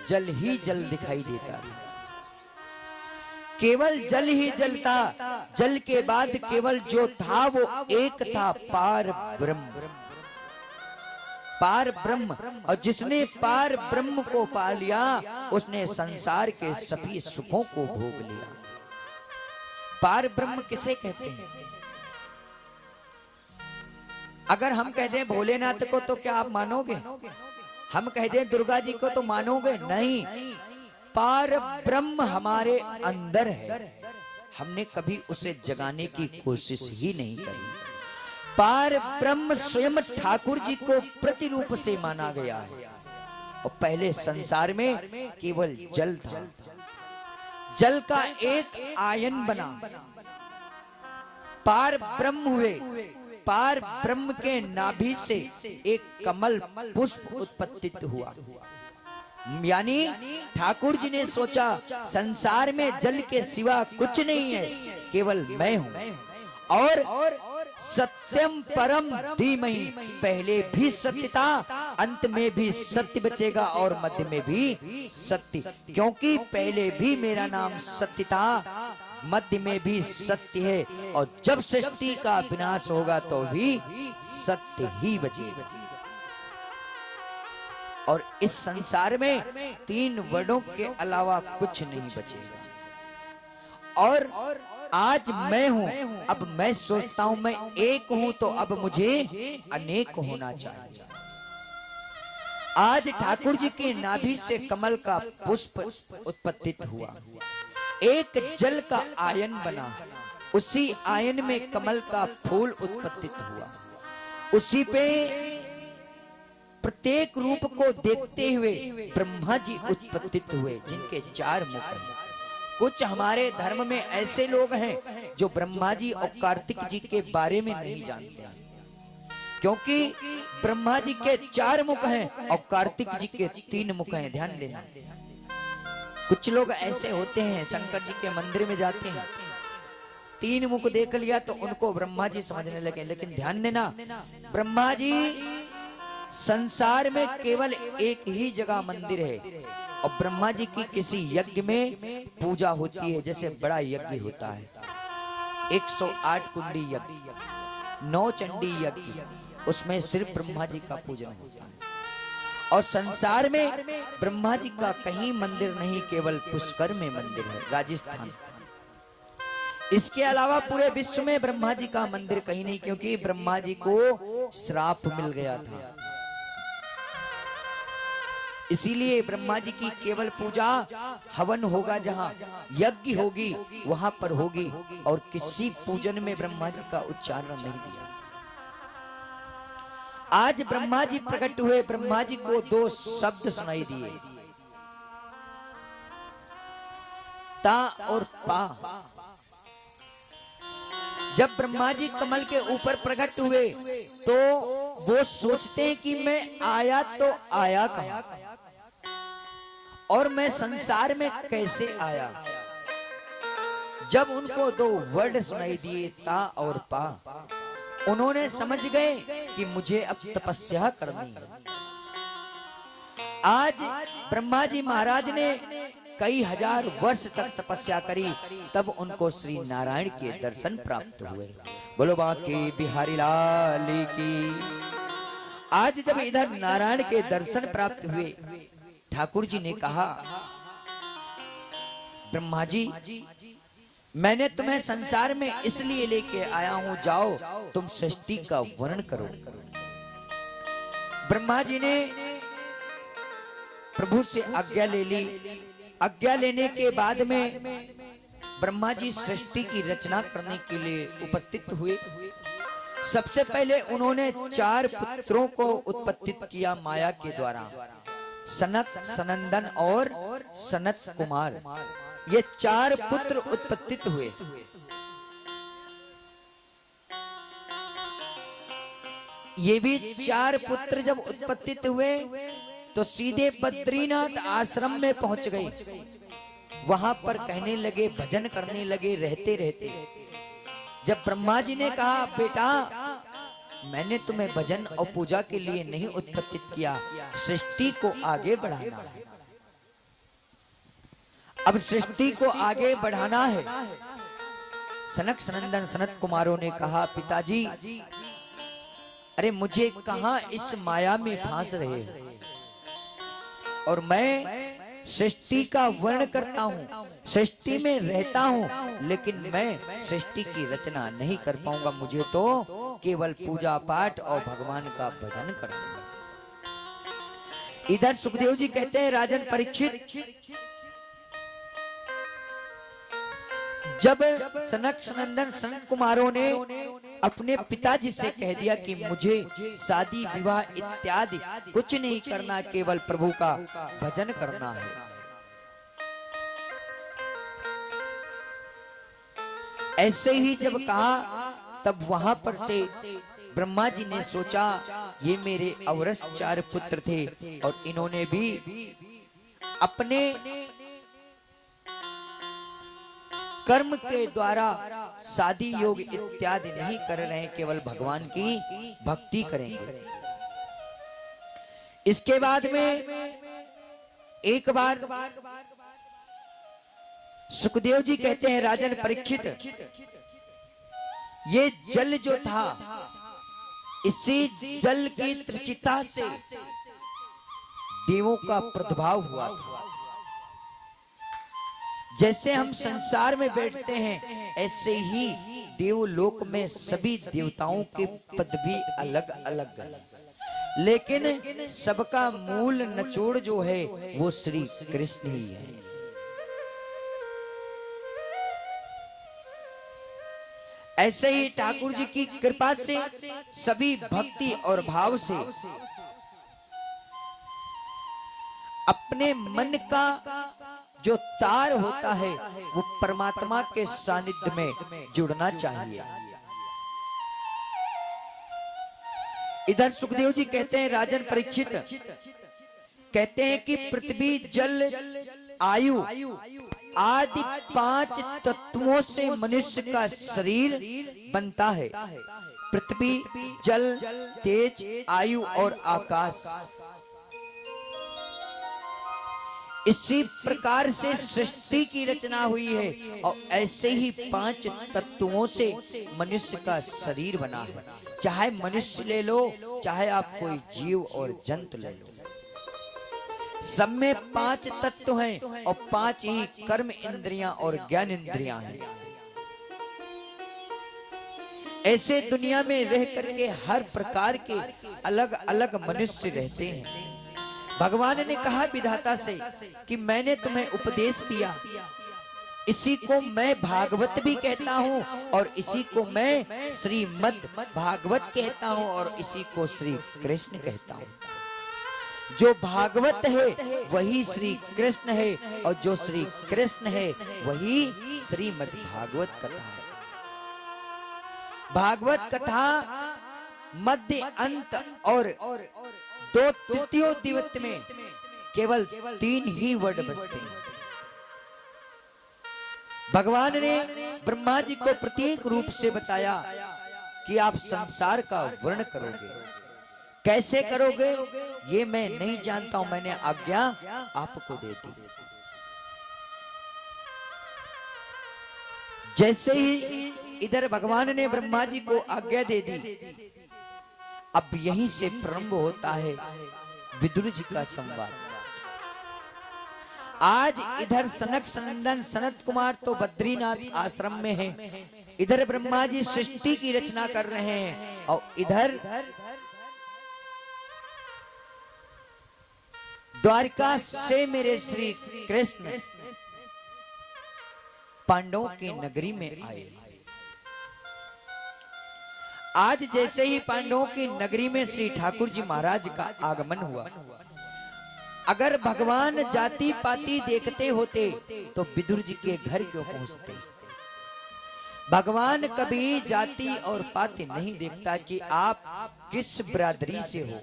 जल ही जल दिखाई देता था, केवल जल ही जल था। जल के बाद केवल जो था वो एक था, पार ब्रह्म। पार ब्रह्म, और जिसने पार ब्रह्म को पा लिया उसने संसार के सभी सुखों को भोग लिया। पार ब्रह्म किसे कहते हैं? अगर हम कह दें भोलेनाथ को तो क्या आप मानोगे? हम कह दें दुर्गा जी को तो मानोगे नहीं। पार ब्रह्म हमारे अंदर है, हमने कभी उसे जगाने की कोशिश ही नहीं करी। पार ब्रह्म स्वयं ठाकुर जी को प्रतिरूप से माना गया है। और पहले संसार में केवल जल था, जल का एक आयन बना, पार ब्रह्म हुए। पार ब्रह्म के नाभि से एक कमल पुष्प उत्पत्तित हुआ। यानी ठाकुर जी ने सोचा संसार में जल के सिवा कुछ नहीं है, केवल मैं हूं। और सत्यम परम धीमहि, पहले भी सत्य था, अंत में भी सत्य बचेगा और मध्य में भी सत्य, क्योंकि पहले भी मेरा नाम सत्य था, मध्य में भी सत्य है, और जब सृष्टि का विनाश होगा तो भी सत्य ही बचेगा। और इस संसार में तीन वर्णों के अलावा कुछ नहीं बचेगा। और आज मैं हूं, अब मैं सोचता हूं मैं एक हूं, तो अब मुझे अनेक होना चाहिए। आज ठाकुर जी के नाभि से कमल का पुष्प उत्पत्तित हुआ, एक जल का आयन बना, उसी आयन में कमल का फूल उत्पत्तित हुआ, उसी पे प्रत्येक रूप को देखते हुए ब्रह्मा जी उत्पत्तित हुए, जिनके 4 मुख हैं। कुछ हमारे धर्म में ऐसे लोग हैं जो ब्रह्मा जी और कार्तिक जी के बारे में नहीं जानते हैं, क्योंकि ब्रह्मा जी के 4 मुख हैं और कार्तिक जी के 3 मुख हैं। ध्यान देना, कुछ लोग ऐसे होते हैं शंकर जी के मंदिर में जाते हैं, 3 मुख देख लिया तो उनको ब्रह्मा जी समझने लगे। लेकिन ध्यान देना, ब्रह्मा जी संसार में केवल एक ही जगह मंदिर है, और ब्रह्मा जी की किसी यज्ञ में पूजा होती है, जैसे बड़ा यज्ञ होता है, 108 कुंडी यज्ञ, 9 चंडी यज्ञ, उसमें सिर्फ ब्रह्मा जी का पूजन होता है। और संसार में ब्रह्मा जी का कहीं मंदिर नहीं, केवल पुष्कर में मंदिर है, राजस्थान। इसके अलावा पूरे विश्व में ब्रह्मा जी का मंदिर कहीं नहीं, क्योंकि ब्रह्मा जी को श्राप मिल गया था। इसीलिए ब्रह्मा जी की केवल पूजा हवन होगा, जहां यज्ञ होगी वहां पर होगी, और किसी पूजन में ब्रह्मा जी का उच्चारण नहीं दिया। आज ब्रह्मा जी प्रकट हुए, ब्रह्मा जी को 2 शब्द सुनाई दिए, ता और पा। जब ब्रह्मा जी कमल के ऊपर प्रकट हुए तो वो सोचते हैं कि मैं आया तो आया कहां, और मैं संसार में कैसे आया। जब उनको 2 वर्ड सुनाई दिए, ता और पा, उन्होंने समझ गए कि मुझे अब तपस्या करनी है। आज ब्रह्मा जी महाराज ने कई हजार वर्ष तक तपस्या करी, तब उनको श्री नारायण के दर्शन प्राप्त हुए। बोलो बांके बिहारी लाल की। आज जब इधर नारायण के दर्शन प्राप्त हुए, ठाकुर जी ने कहा, ब्रह्मा जी मैंने तुम्हें संसार में इसलिए लेके आया हूं, जाओ तुम सृष्टि का वर्णन करो। ब्रह्मा जी ने प्रभु से आज्ञा ले ली। आज्ञा लेने के बाद में ब्रह्मा जी सृष्टि की रचना करने के लिए उपस्थित हुए। सबसे पहले उन्होंने 4 पुत्रों को उत्पत्तित किया माया के द्वारा, सनक, सनंदन और सनत कुमार। ये 4 पुत्र उत्पत्तित हुए। ये भी 4 पुत्र जब उत्पत्तित हुए तो सीधे बद्रीनाथ आश्रम में पहुंच गए। वहां पर कहने लगे, भजन करने लगे रहते रहते। जब ब्रह्मा जी ने कहा, बेटा मैंने तुम्हें भजन और पूजा के लिए नहीं उत्पत्तित किया, सृष्टि को आगे बढ़ाना है, अब सृष्टि को आगे बढ़ाना है। सनक सनंदन सनत कुमारों ने कहा, पिताजी अरे मुझे कहां इस माया में फांस रहे हो, और मैं सृष्टि का वर्ण करता हूं, सृष्टि में रहता हूं, लेकिन मैं सृष्टि की रचना नहीं कर पाऊंगा। मुझे तो केवल पूजा पाठ और भगवान का भजन करना है। इधर सुखदेव जी कहते हैं, राजन परीक्षित, जब सनक सनंदन सनत कुमारों ने अपने पिताजी से कह दिया कि मुझे शादी विवाह इत्यादि कुछ नहीं करना, केवल प्रभु का भजन करना है, ऐसे ही जब कहा, तब वहां पर से ब्रह्मा जी ने सोचा, ये मेरे अवरस 4 पुत्र थे और इन्होंने भी अपने कर्म के द्वारा शादी योग इत्यादि नहीं कर रहे हैं, केवल भगवान की भक्ति करेंगे। इसके बाद में एक बार सुखदेव जी कहते हैं, राजन परीक्षित, ये जल जो था, इसी जल की त्रिचिता से देवों का प्रादुर्भाव हुआ था। जैसे हम संसार में बैठते हैं, ऐसे ही देवलोक में सभी देवताओं के पद भी अलग अलग है, लेकिन सबका मूल निचोड़ जो है वो श्री कृष्ण ही है। ऐसे ही ठाकुर जी की कृपा से सभी भक्ति और भाव से अपने मन का जो तार होता है वो परमात्मा के सानिध्य में जुड़ना चाहिए। इधर सुखदेव जी कहते हैं, राजन परीक्षित, कहते हैं कि पृथ्वी जल आयु आदि 5 तत्वों से मनुष्य का शरीर बनता है। पृथ्वी, जल, तेज, आयु और आकाश, इसी प्रकार से सृष्टि की रचना हुई है और ऐसे ही 5 तत्वों से मनुष्य का शरीर बना है। चाहे मनुष्य ले लो, चाहे आप कोई जीव और जंतु ले लो, सब में 5 तत्व हैं और 5 ही कर्म इंद्रियां और ज्ञान इंद्रियां हैं। ऐसे दुनिया में रह करके हर प्रकार के अलग अलग मनुष्य रहते हैं। भगवान ने कहा विधाता से कि मैंने तुम्हें उपदेश दिया, इसी को मैं भागवत भी कहता हूँ और इसी को मैं श्रीमद् भागवत कहता हूँ और इसी को श्री कृष्ण कहता हूँ। जो भागवत है वही श्री कृष्ण है और जो श्री कृष्ण है वही श्रीमद् भागवत कथा है। भागवत कथा मध्य, अंत और 2 तृतीय दिवस में केवल 3 ही वर्ड बचते हैं। भगवान ने ब्रह्मा जी को प्रत्येक रूप से बताया कि आप संसार का वर्णन करोगे, कैसे करोगे ये मैं नहीं जानता हूं, मैंने आज्ञा आपको दे दी। जैसे ही इधर भगवान ने ब्रह्मा जी को आज्ञा दे दी, अब यहीं से प्रारंभ होता है विदुर जी का संवाद। आज इधर सनक सनंदन सनत कुमार तो बद्रीनाथ आश्रम में हैं, इधर ब्रह्मा जी सृष्टि की रचना कर रहे हैं और इधर द्वारका से मेरे श्री कृष्ण पांडवों की नगरी में आए। आज जैसे ही पांडवों की नगरी में श्री ठाकुर जी महाराज का आगमन हुआ, अगर भगवान जाति पाति देखते होते तो विदुर जी के घर क्यों पहुंचते। भगवान कभी जाति और पाति नहीं देखता कि आप किस बिरादरी से हो।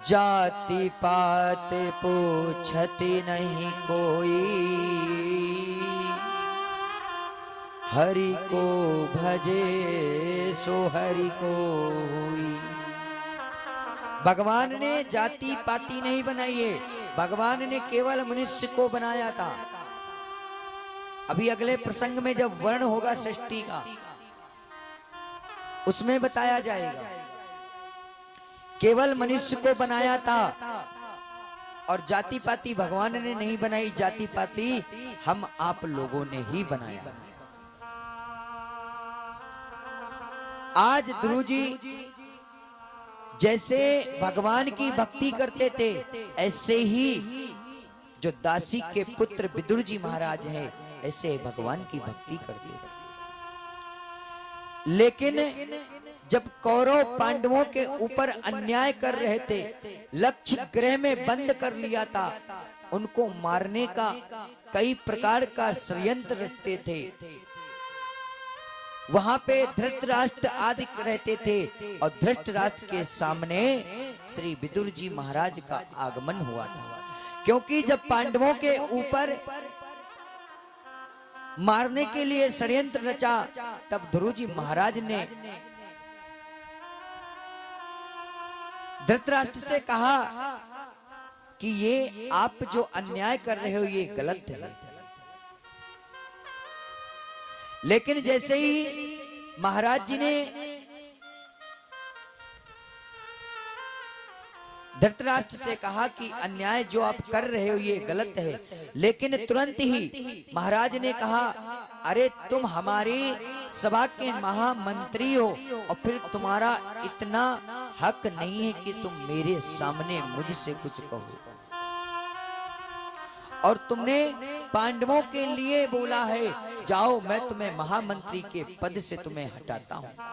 जाति पात पूछती नहीं कोई, हरि को भजे सो हरि कोई। भगवान ने जाति पाति नहीं बनाई है, भगवान ने केवल मनुष्य को बनाया था। अभी अगले प्रसंग में जब वर्ण होगा सृष्टि का, उसमें बताया जाएगा। केवल मनुष्य को बनाया था और जाति पाति भगवान ने नहीं बनाई, जाति पाति हम आप लोगों ने ही बनाया। आज ध्रुव जी जैसे भगवान की भक्ति करते थे, ऐसे ही जो दासी के पुत्र विदुर जी महाराज हैं, ऐसे भगवान की भक्ति करते थे। लेकिन जब कौरव पांडवों के ऊपर अन्याय कर रहे थे, लक्ष्य गृह में बंद कर लिया था, उनको मारने का कई प्रकार का षड्यंत्र रचते थे। वहां पे धृतराष्ट्र आदि रहते थे और धृतराष्ट्र के सामने श्री विदुर जी महाराज का आगमन हुआ था। क्योंकि जब पांडवों के ऊपर मारने के लिए षड्यंत्र रचा, तब ध्रुव जी महाराज ने धृतराष्ट्र से कहा कि ये आप जो अन्याय कर रहे हो ये गलत है। लेकिन जैसे ही महाराज जी ने धृतराष्ट्र से कहा कि अन्याय जो आप कर रहे हो ये गलत है, लेकिन तुरंत ही महाराज ने कहा, अरे तुम हमारी सभा के महामंत्री हो और फिर तुम्हारा इतना हक नहीं है कि तुम मेरे सामने मुझसे कुछ कहो। और तुमने पांडवों के लिए बोला है, जाओ मैं तुम्हें महामंत्री के पद से तुम्हें हटाता हूं।